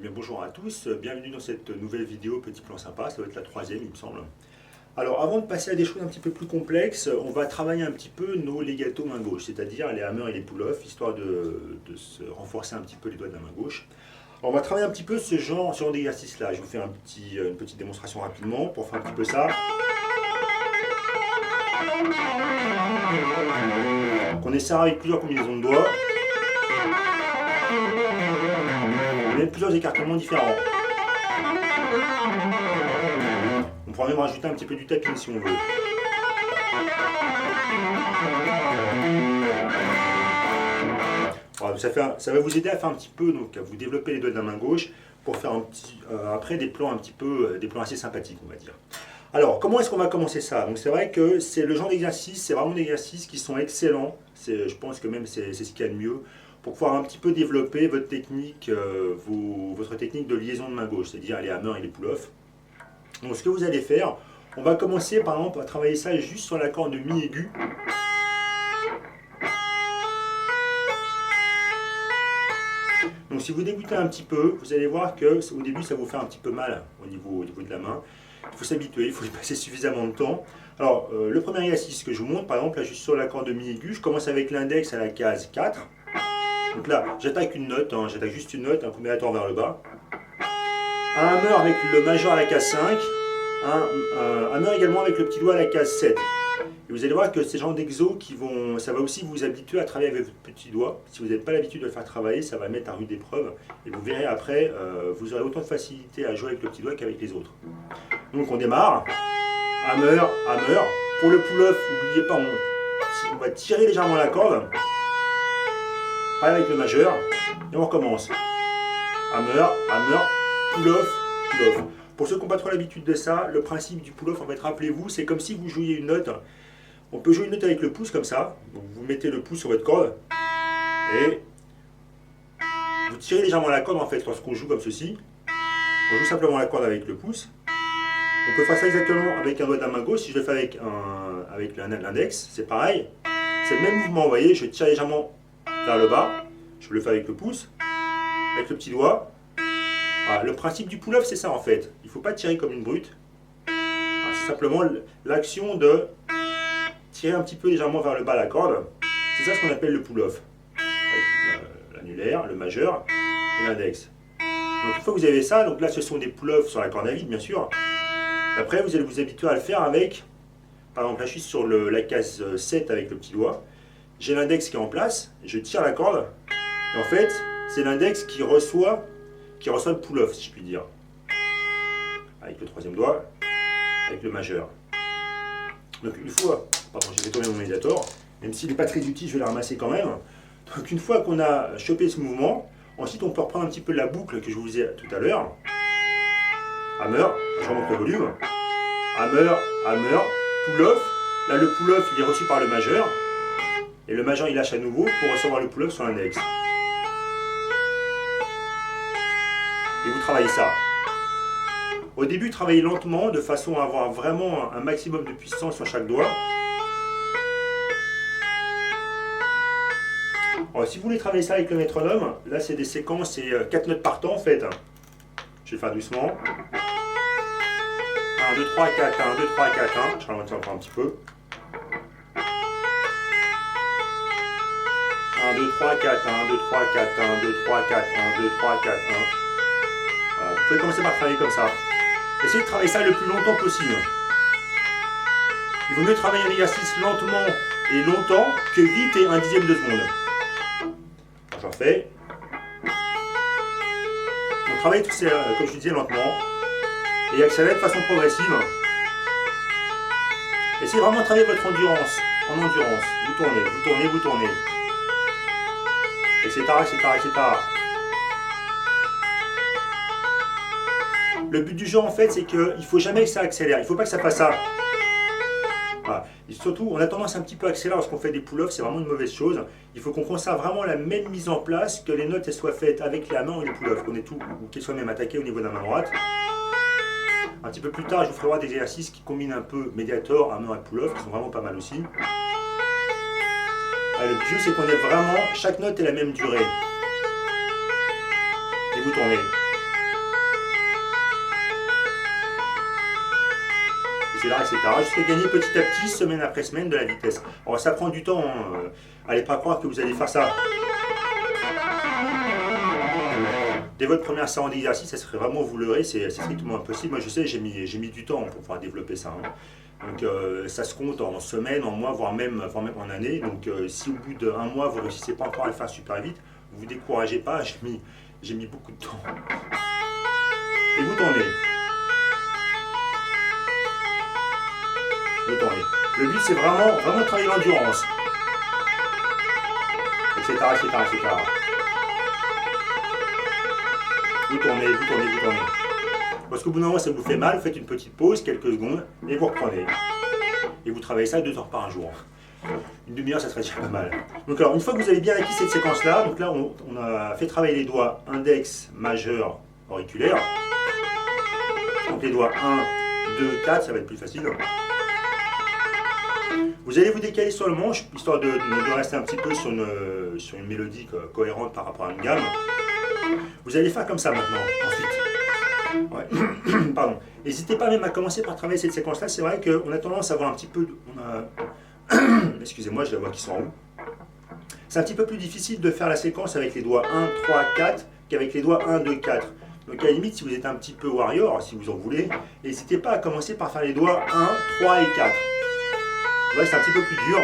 Eh bien, bonjour à tous, bienvenue dans cette nouvelle vidéo Petit Plan Sympa, ça va être la troisième il me semble. Alors avant de passer à des choses un petit peu plus complexes, on va travailler un petit peu nos legato main gauche, c'est-à-dire les hammers et les pull-off, histoire de se renforcer un petit peu les doigts de la main gauche. Alors, on va travailler un petit peu ce genre d'exercice là, je vous fais une petite démonstration rapidement pour faire un petit peu ça. Donc on essaiera avec plusieurs combinaisons de doigts. Il y a plusieurs écartements différents. On pourra même rajouter un petit peu du tapping si on veut. Voilà, ça va vous aider à faire un petit peu, donc à vous développer les doigts de la main gauche pour faire après des plans des plans assez sympathiques, on va dire. Alors, comment est-ce qu'on va commencer ça? Donc c'est vrai que c'est le genre d'exercice, c'est vraiment des exercices qui sont excellents. Je pense que même c'est ce qu'il y a de mieux pour pouvoir un petit peu développer votre technique, votre technique de liaison de main gauche, c'est-à-dire les hammers et les pull-off. Donc ce que vous allez faire, on va commencer par exemple à travailler ça juste sur l'accord de mi aigu. Donc si vous débutez un petit peu, vous allez voir que au début ça vous fait un petit peu mal au niveau de la main. Il faut s'habituer, il faut y passer suffisamment de temps. Alors le premier exercice que je vous montre, par exemple là juste sur l'accord de mi aigu, je commence avec l'index à la case 4. Donc là, j'attaque une note, j'attaque juste une note, un coup aléatoire vers le bas. Un hammer avec le majeur à la case 5. Un hammer également avec le petit doigt à la case 7. Et vous allez voir que ces genres d'exos ça va aussi vous habituer à travailler avec votre petit doigt. Si vous n'avez pas l'habitude de le faire travailler, ça va mettre à rude épreuve. Et vous verrez après, vous aurez autant de facilité à jouer avec le petit doigt qu'avec les autres. Donc on démarre. Hammer, hammer. Pour le pull-off, n'oubliez pas, on va tirer légèrement la corde. Pareil avec le majeur, et on recommence. Hammer, hammer, pull-off, pull-off. Pour ceux qui n'ont pas trop l'habitude de ça, le principe du pull-off, en fait, rappelez-vous, c'est comme si vous jouiez une note. On peut jouer une note avec le pouce comme ça. Donc vous mettez le pouce sur votre corde et vous tirez légèrement la corde en fait lorsqu'on joue comme ceci. On joue simplement la corde avec le pouce. On peut faire ça exactement avec un doigt de la main gauche. Si je le fais avec l'index, c'est pareil. C'est le même mouvement, vous voyez, je tire légèrement vers le bas, je le fais avec le pouce, avec le petit doigt. Voilà, le principe du pull-off, c'est ça en fait. Il ne faut pas tirer comme une brute. C'est simplement l'action de tirer un petit peu légèrement vers le bas la corde. C'est ça ce qu'on appelle le pull-off. Avec l'annulaire, le majeur et l'index. Donc une fois que vous avez ça, donc là ce sont des pull-offs sur la corde à vide bien sûr. Après vous allez vous habituer à le faire avec, par exemple là je suis sur la case 7 avec le petit doigt. J'ai l'index qui est en place, je tire la corde, et en fait, c'est l'index qui reçoit le pull-off, si je puis dire. Avec le troisième doigt, avec le majeur. Donc une fois, pardon, j'ai fait tourner mon médiator, même s'il n'est pas très utile, je vais le ramasser quand même. Donc une fois qu'on a chopé ce mouvement, ensuite on peut reprendre un petit peu la boucle que je vous ai tout à l'heure. Hammer, je remonte le volume. Hammer, hammer, pull-off. Là le pull-off il est reçu par le majeur. Et le majeur il lâche à nouveau pour recevoir le pull-off sur l'index. Et vous travaillez ça. Au début, travaillez lentement de façon à avoir vraiment un maximum de puissance sur chaque doigt. Alors, si vous voulez travailler ça avec le métronome, là c'est des séquences, c'est 4 notes par temps en fait. Je vais faire doucement. 1, 2, 3, 4, 1, 2, 3, 4, 1. Je ralentis encore un petit peu. 1, 2, 3, 4, 1, 2, 3, 4, 1, 2, 3, 4, 1, 2, 3, 4, 1. Voilà, vous pouvez commencer par travailler comme ça. Essayez de travailler ça le plus longtemps possible. Il vaut mieux travailler un exercice lentement et longtemps que vite et 1/10 de seconde. J'en fais. Donc travaillez tout ça, comme je disais, lentement et accélérez de façon progressive. Essayez vraiment de travailler votre endurance en endurance. Vous tournez, vous tournez, vous tournez. Etc. etc., etc. Le but du jeu en fait c'est qu'il ne faut jamais que ça accélère, il ne faut pas que ça fasse ça. Voilà. Et surtout on a tendance un petit peu à accélérer lorsqu'on fait des pull-offs, c'est vraiment une mauvaise chose. Il faut qu'on conserve vraiment la même mise en place, que les notes elles soient faites avec les hammers et les pull-offs, qu'on ait tout, ou qu'elles soient même attaquées au niveau de la main droite. Un petit peu plus tard je vous ferai voir des exercices qui combinent un peu médiator, hammer et pull-off, qui sont vraiment pas mal aussi. Le but du jeu c'est qu'on ait vraiment, chaque note est la même durée. Et vous tournez. etc. Jusqu'à gagner petit à petit, semaine après semaine, de la vitesse. Alors ça prend du temps, hein. Allez pas croire que vous allez faire ça dès votre première séance d'exercice, ça serait vraiment vous leurrer, c'est strictement impossible. Moi je sais, j'ai mis du temps pour pouvoir développer ça, hein. Donc ça se compte en semaines, en mois, voire même en années. Donc si au bout d'un mois vous ne réussissez pas encore à le faire super vite, vous ne vous découragez pas, j'ai mis beaucoup de temps. Et vous tournez. Vous tournez. Le but c'est vraiment travailler l'endurance. Etc. Vous tournez. Parce qu'au bout d'un moment, ça vous fait mal, vous faites une petite pause, quelques secondes, et vous reprenez. Et vous travaillez ça 2 heures par jour. Une demi-heure, ça serait déjà pas mal. Donc alors, une fois que vous avez bien acquis cette séquence-là, donc là, on a fait travailler les doigts index, majeur, auriculaire. Donc les doigts 1, 2, 4, ça va être plus facile. Vous allez vous décaler sur le manche, histoire de rester un petit peu sur une mélodie cohérente par rapport à une gamme. Vous allez faire comme ça maintenant, ensuite. Ouais. Pardon. N'hésitez pas même à commencer par travailler cette séquence-là. C'est vrai qu'on a tendance à avoir un petit peu... Excusez-moi, j'ai la voix qui s'en roule. C'est un petit peu plus difficile de faire la séquence avec les doigts 1, 3, 4 qu'avec les doigts 1, 2, 4. Donc à la limite, si vous êtes un petit peu warrior, si vous en voulez, n'hésitez pas à commencer par faire les doigts 1, 3 et 4. Là, c'est un petit peu plus dur.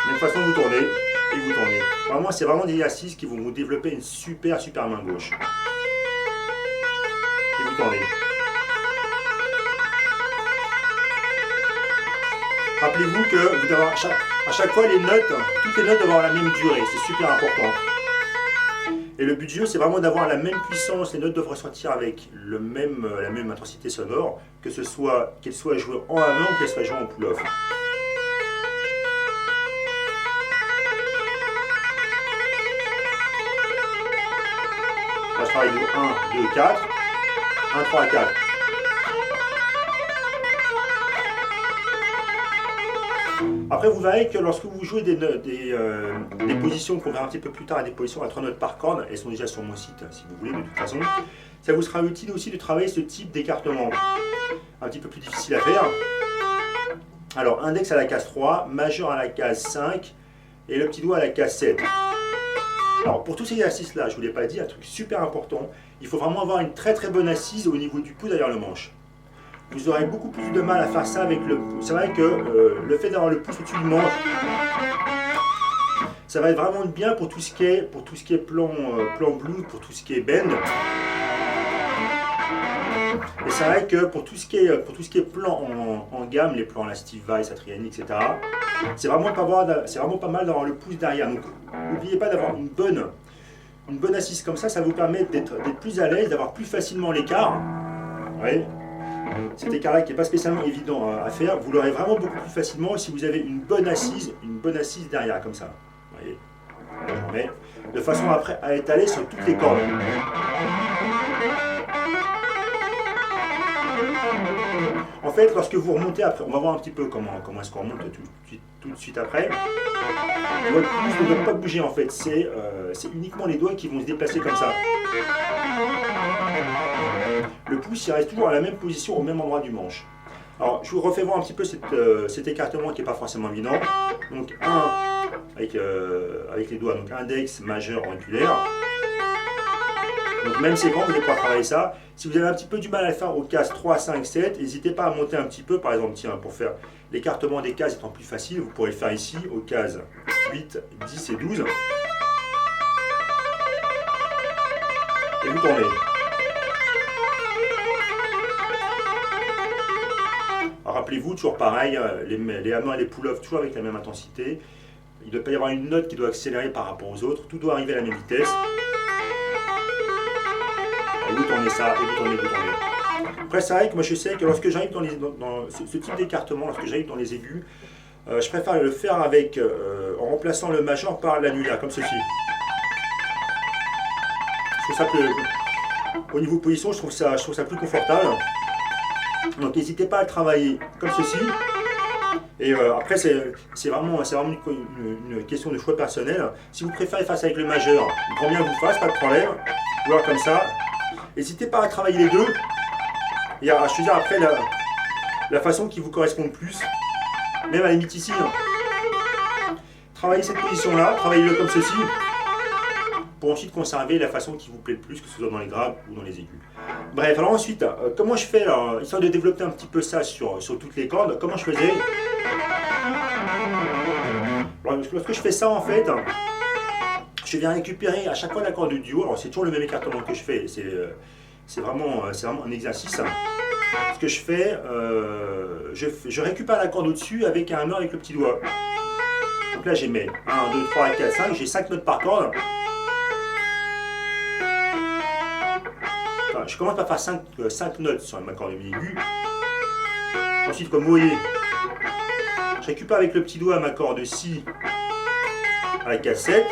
Mais de toute façon, vous tournez et vous tournez. Vraiment, c'est vraiment des exercices qui vont vous développer une super main gauche. Et vous tournez. Rappelez-vous que vous devez avoir à chaque fois les notes, toutes les notes doivent avoir la même durée, c'est super important. Et le but du jeu, c'est vraiment d'avoir la même puissance, les notes doivent ressortir avec la même intensité sonore, que ce soit qu'elles soient jouées en avant ou qu'elles soient jouées en pull-off. Là, je travaille de 1, 2, 4, 1, 3, 4. Après, vous verrez que lorsque vous jouez des positions qu'on verra un petit peu plus tard, à des positions à 3 notes par corde, elles sont déjà sur mon site, si vous voulez, de toute façon, ça vous sera utile aussi de travailler ce type d'écartement. Un petit peu plus difficile à faire. Alors, index à la case 3, majeur à la case 5 et le petit doigt à la case 7. Alors, pour tous ces exercices-là, je ne vous l'ai pas dit, un truc super important, il faut vraiment avoir une très bonne assise au niveau du pouce derrière le manche. Vous aurez beaucoup plus de mal à faire ça avec le pouce. C'est vrai que le fait d'avoir le pouce au-dessus du manche, ça va être vraiment bien pour tout ce qui est, plan blues, pour tout ce qui est bend. Et c'est vrai que pour tout ce qui est plan en gamme, les plans à la Steve Vai, Satriani, etc., c'est vraiment pas mal d'avoir le pouce derrière. Donc n'oubliez pas d'avoir une bonne assise comme ça vous permet d'être plus à l'aise, d'avoir plus facilement l'écart. Ouais. Cet écart-là qui n'est pas spécialement évident à faire, vous l'aurez vraiment beaucoup plus facilement si vous avez une bonne assise derrière, comme ça. Vous voyez, j'en mets, de façon après à étaler sur toutes les cordes. En fait, lorsque vous remontez après, on va voir un petit peu comment est-ce qu'on remonte tout de suite après. Votre pouce ne doit pas bouger en fait, c'est uniquement les doigts qui vont se déplacer comme ça. Le pouce il reste toujours à la même position, au même endroit du manche. Alors je vous refais voir un petit peu cet écartement qui n'est pas forcément évident. Donc 1 avec les doigts, donc index, majeur, auriculaire. Donc même séquence, vous allez pouvoir travailler ça. Si vous avez un petit peu du mal à le faire aux cases 3, 5, 7, n'hésitez pas à monter un petit peu. Par exemple, tiens, pour faire l'écartement des cases étant plus facile, vous pourrez le faire ici aux cases 8, 10 et 12. Et vous tournez. Rappelez-vous, toujours pareil, les hammers et les pull-offs, toujours avec la même intensité. Il ne doit pas y avoir une note qui doit accélérer par rapport aux autres. Tout doit arriver à la même vitesse. Et vous tournez ça, et vous tournez. Après, c'est vrai que moi je sais que lorsque j'arrive dans ce type d'écartement, lorsque j'arrive dans les aigus, je préfère le faire en remplaçant le majeur par l'annulaire, comme ceci. Je trouve ça plus, au niveau position, je trouve ça plus confortable. Donc n'hésitez pas à le travailler comme ceci. Et après c'est vraiment une question de choix personnel. Si vous préférez faire ça avec le majeur, grand bien vous fasse, pas de problème. Ou alors comme ça. N'hésitez pas à travailler les deux. Et je veux dire après la façon qui vous correspond le plus, même à la limite ici. Travaillez cette position-là, travaillez-le comme ceci, pour ensuite conserver la façon qui vous plaît le plus, que ce soit dans les graves ou dans les aigus. Bref, alors ensuite, comment je fais, alors, histoire de développer un petit peu ça sur toutes les cordes, comment je faisais? Alors, lorsque je fais ça, en fait, je viens récupérer à chaque fois la corde du haut. Alors c'est toujours le même écartement que je fais, c'est vraiment un exercice. Ce que je fais, je récupère la corde au-dessus avec un hammer avec le petit doigt. Donc là j'ai mes 1, 2, 3, 4, 5, j'ai 5 notes par corde. Enfin, je commence par faire 5 notes sur ma corde mi-aiguë. Ensuite, comme vous voyez, je récupère avec le petit doigt ma corde Si à la cassette.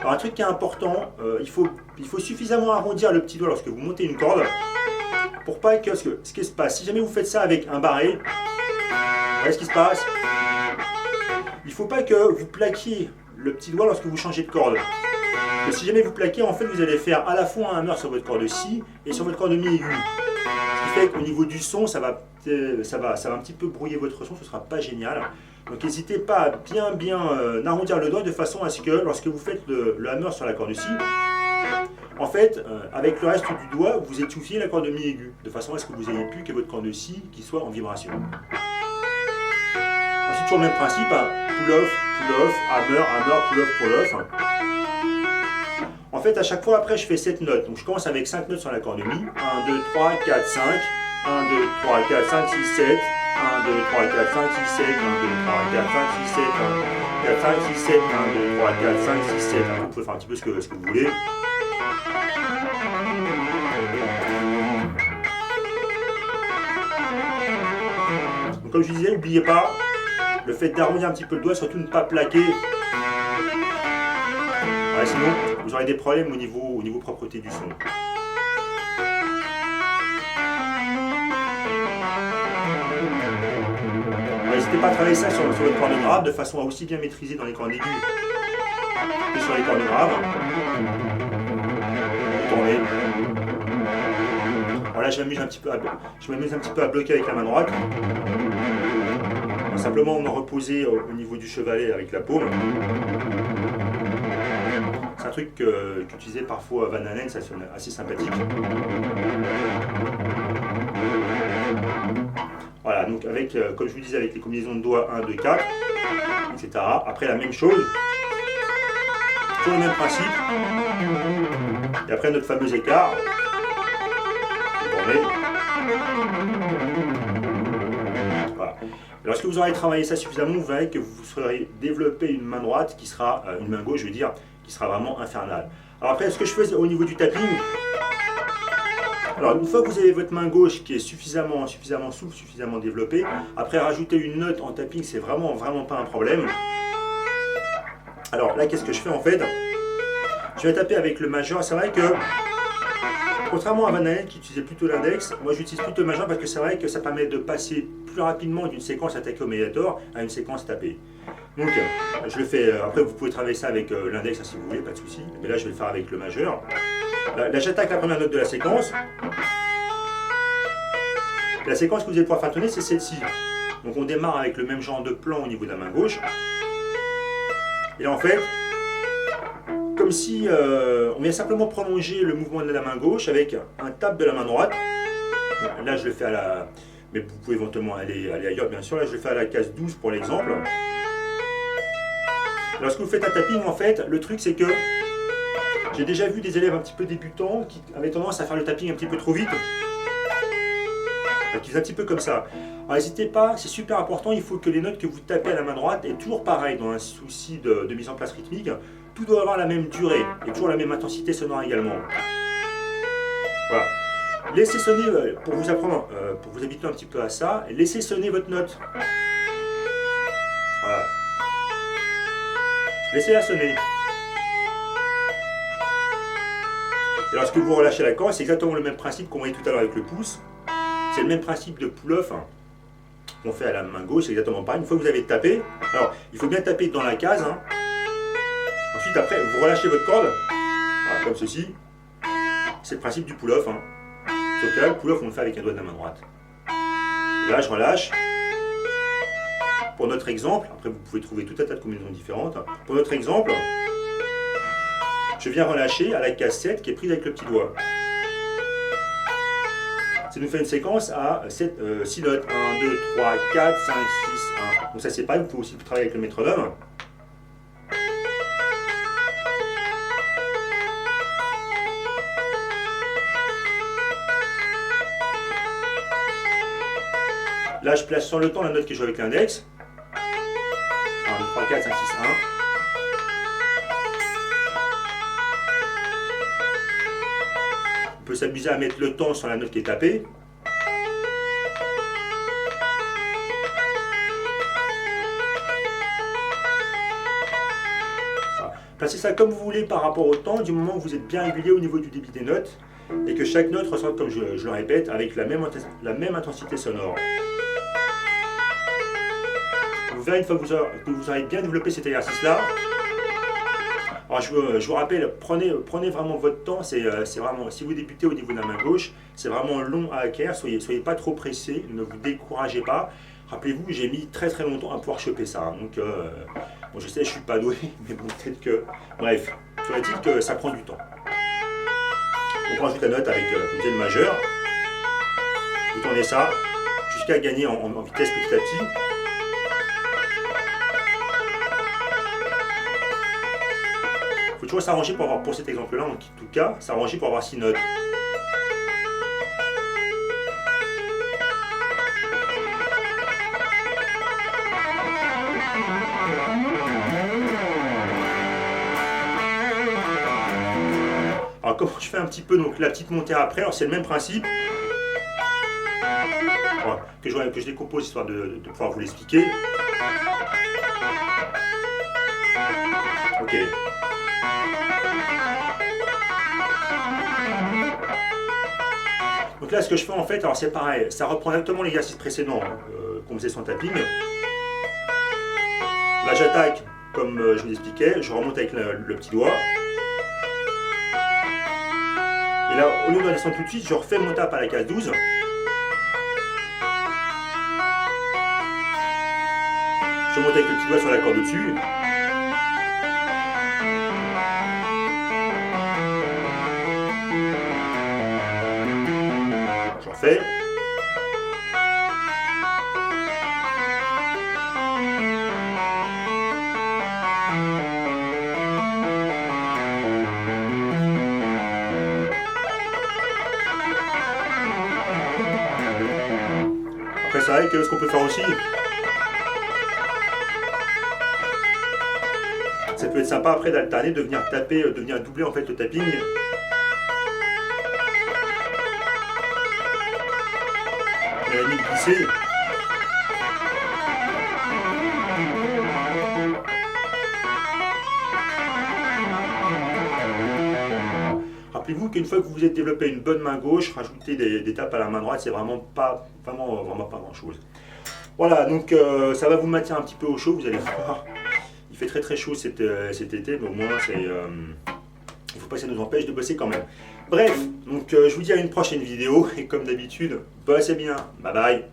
Alors un truc qui est important, il faut suffisamment arrondir le petit doigt lorsque vous montez une corde pour pas que ce qui se passe, si jamais vous faites ça avec un barré, voyez ce qui se passe. Il ne faut pas que vous plaquiez le petit doigt lorsque vous changez de corde. Parce que si jamais vous plaquez, en fait vous allez faire à la fois un hammer sur votre corde Si et sur votre corde mi aiguë. Ce qui fait qu'au niveau du son, ça va un petit peu brouiller votre son, ce ne sera pas génial. Donc n'hésitez pas à bien arrondir le doigt de façon à ce que lorsque vous faites le hammer sur la corde Si, en fait, avec le reste du doigt, vous étouffiez la corde mi aiguë, de façon à ce que vous ayez plus que votre corde Si qui soit en vibration. Ensuite, toujours le même principe, hein, pull-off, hammer, pull-off, pull-off. En fait, à chaque fois, après, je fais 7 notes. Donc je commence avec 5 notes sur la corde Mi. 1, 2, 3, 4, 5. 1, 2, 3, 4, 5, 6, 7. 1, 2, 3, 4, 5, 6, 7, 1, 2, 3, 4, 5, 6, 7, 1, 4, 5, 6, 7, 1, 2, 3, 4, 5, 6, 7. Vous pouvez faire un petit peu ce que vous voulez. Donc comme je disais, n'oubliez pas le fait d'arrondir un petit peu le doigt, surtout ne pas plaquer. Ouais, sinon, vous aurez des problèmes au niveau propreté du son. N'hésitez pas à travailler ça sur les cordes graves de façon à aussi bien maîtriser dans les cordes aiguës que sur les cordes graves. Tournez. Voilà, je m'amuse un petit peu à bloquer avec la main droite. Simplement on a reposé au niveau du chevalet avec la paume. C'est un truc qu'utilisait parfois Van Halen, ça sonne assez sympathique. Voilà, donc avec, comme je vous disais, avec les combinaisons de doigts 1, 2, 4, etc. Après la même chose, toujours le même principe. Et après notre fameux écart. Voilà. Lorsque vous aurez travaillé ça suffisamment, vous verrez que vous serez développé une main droite qui sera, une main gauche, je veux dire, qui sera vraiment infernale. Alors après, ce que je fais au niveau du tapping, alors une fois que vous avez votre main gauche qui est suffisamment souple, suffisamment développée, après rajouter une note en tapping, c'est vraiment pas un problème. Alors là, qu'est-ce que je fais en fait? Je vais taper avec le majeur. C'est vrai que, contrairement à Van Halen qui utilisait plutôt l'index, moi j'utilise plutôt le majeur parce que c'est vrai que ça permet de passer plus rapidement d'une séquence attaquée au médiator à une séquence tapée. Donc je le fais, après vous pouvez travailler ça avec l'index si vous voulez, pas de souci, mais là je vais le faire avec le majeur. Là j'attaque la première note de la séquence. La séquence que vous allez pouvoir faire tourner, c'est celle-ci. Donc on démarre avec le même genre de plan au niveau de la main gauche. Et là en fait, comme si on vient simplement prolonger le mouvement de la main gauche avec un tap de la main droite. Bon, là je le fais à la... Mais vous pouvez éventuellement aller ailleurs bien sûr. Là je le fais à la case 12 pour l'exemple. Lorsque vous faites un tapping, en fait, le truc c'est que j'ai déjà vu des élèves un petit peu débutants qui avaient tendance à faire le tapping un petit peu trop vite. Qui faisaient un petit peu comme ça. Alors n'hésitez pas, c'est super important, il faut que les notes que vous tapez à la main droite, et toujours pareil, dans un souci de mise en place rythmique, tout doit avoir la même durée, et toujours la même intensité sonore également. Voilà. Laissez sonner, pour vous apprendre, pour vous habituer un petit peu à ça, laissez sonner votre note. Voilà. Laissez-la sonner. Et lorsque vous relâchez la corde, c'est exactement le même principe qu'on voyait tout à l'heure avec le pouce. C'est le même principe de pull-off qu'on fait à la main gauche, c'est exactement pareil. Une fois que vous avez tapé, alors il faut bien taper dans la case. Ensuite, après, vous relâchez votre corde, voilà, comme ceci. C'est le principe du pull-off. Sauf que là, le pull-off, on le fait avec un doigt de la main droite. Et là, je relâche. Pour notre exemple, après vous pouvez trouver tout un tas de combinaisons différentes. Pour notre exemple, je viens relâcher à la case 7 qui est prise avec le petit doigt. Ça nous fait une séquence à 6 notes. 1, 2, 3, 4, 5, 6, 1. Donc ça c'est pareil, vous pouvez aussi travailler avec le métronome. Là je place sur le temps la note qui joue avec l'index. 1, 2, 3, 4, 5, 6, 1. On peut s'amuser à mettre le temps sur la note qui est tapée. Placez ça comme vous voulez par rapport au temps, du moment où vous êtes bien régulier au niveau du débit des notes et que chaque note ressorte, comme je le répète, avec la même intensité sonore. Vous verrez une fois que vous aurez bien développé cet exercice-là. Alors je vous rappelle, prenez vraiment votre temps, c'est vraiment, si vous débutez au niveau de la main gauche, c'est vraiment long à acquérir, soyez pas trop pressé, ne vous découragez pas. Rappelez-vous, j'ai mis très longtemps à pouvoir choper ça, donc bon, je sais, je suis pas doué, mais bon, peut-être que, bref, toujours est-il que ça prend du temps. Donc on rajoute la note avec le majeur, vous tournez ça, jusqu'à gagner en vitesse petit à petit. Il faut toujours s'arranger pour cet exemple-là, en tout cas, s'arranger pour avoir 6 notes. Alors comment je fais un petit peu donc la petite montée après, alors c'est le même principe. Voilà, que je décompose histoire de pouvoir vous l'expliquer. Ok. Donc là ce que je fais en fait, alors c'est pareil, ça reprend exactement l'exercice précédent qu'on faisait sans tapping. Là j'attaque comme je vous l'expliquais, je remonte avec le petit doigt. Et là, au lieu de descendre tout de suite, je refais mon tape à la case 12. Je monte avec le petit doigt sur la corde au-dessus. Je refais. Après c'est vrai que ce qu'on peut faire aussi, ça peut être sympa après d'alterner, de venir taper, de venir doubler en fait le tapping. Et la limite glisser. Rappelez-vous qu'une fois que vous vous êtes développé une bonne main gauche, rajouter des tapes à la main droite, c'est vraiment pas grand chose. Voilà, donc ça va vous maintenir un petit peu au chaud, vous allez voir. Il fait très chaud cet été, mais au moins il faut pas que ça nous empêche de bosser quand même. Bref, donc je vous dis à une prochaine vidéo, et comme d'habitude, bossez bien, bye bye.